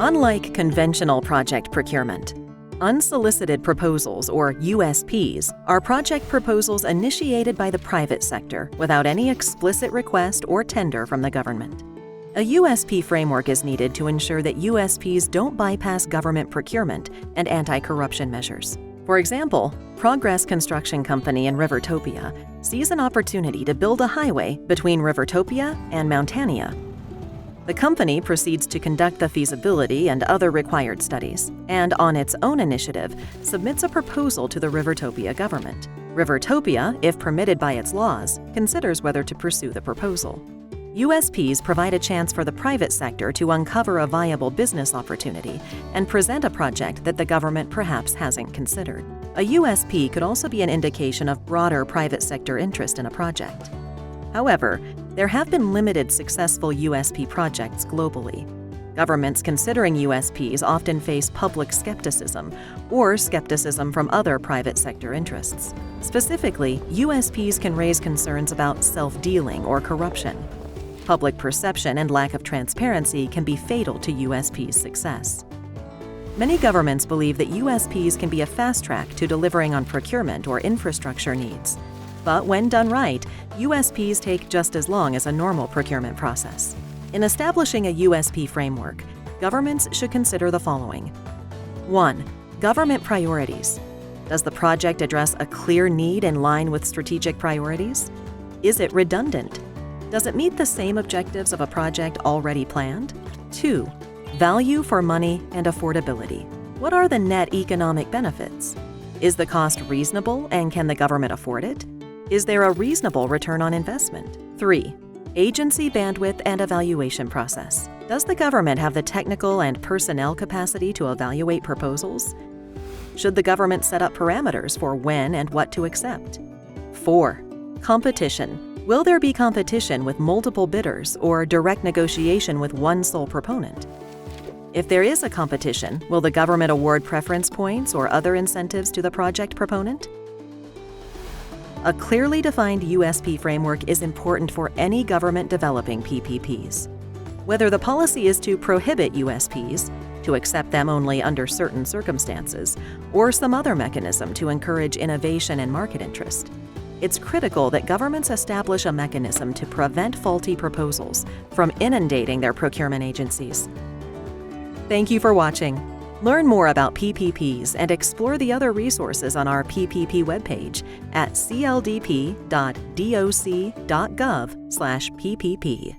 Unlike conventional project procurement, unsolicited proposals, or USPs, are project proposals initiated by the private sector without any explicit request or tender from the government. A USP framework is needed to ensure that USPs don't bypass government procurement and anti-corruption measures. For example, Progress Construction Company in Rivertopia sees an opportunity to build a highway between Rivertopia and Mountania. The company proceeds to conduct the feasibility and other required studies, and on its own initiative, submits a proposal to the Rivertopia government. Rivertopia, if permitted by its laws, considers whether to pursue the proposal. USPs provide a chance for the private sector to uncover a viable business opportunity and present a project that the government perhaps hasn't considered. A USP could also be an indication of broader private sector interest in a project. However, there have been limited successful USP projects globally. Governments considering USPs often face public skepticism or skepticism from other private sector interests. Specifically, USPs can raise concerns about self-dealing or corruption. Public perception and lack of transparency can be fatal to USP's success. Many governments believe that USPs can be a fast track to delivering on procurement or infrastructure needs. But when done right, USPs take just as long as a normal procurement process. In establishing a USP framework, governments should consider the following. 1. Government priorities. Does the project address a clear need in line with strategic priorities? Is it redundant? Does it meet the same objectives of a project already planned? 2. Value for money and affordability. What are the net economic benefits? Is the cost reasonable and can the government afford it? Is there a reasonable return on investment? 3. Agency bandwidth and evaluation process. Does the government have the technical and personnel capacity to evaluate proposals? Should the government set up parameters for when and what to accept? 4. Competition. Will there be competition with multiple bidders or direct negotiation with one sole proponent? If there is a competition, will the government award preference points or other incentives to the project proponent? A clearly defined USP framework is important for any government developing PPPs. Whether the policy is to prohibit USPs, to accept them only under certain circumstances, or some other mechanism to encourage innovation and market interest, it's critical that governments establish a mechanism to prevent faulty proposals from inundating their procurement agencies. Thank you for watching. Learn more about PPPs and explore the other resources on our PPP webpage at cldp.doc.gov/PPP.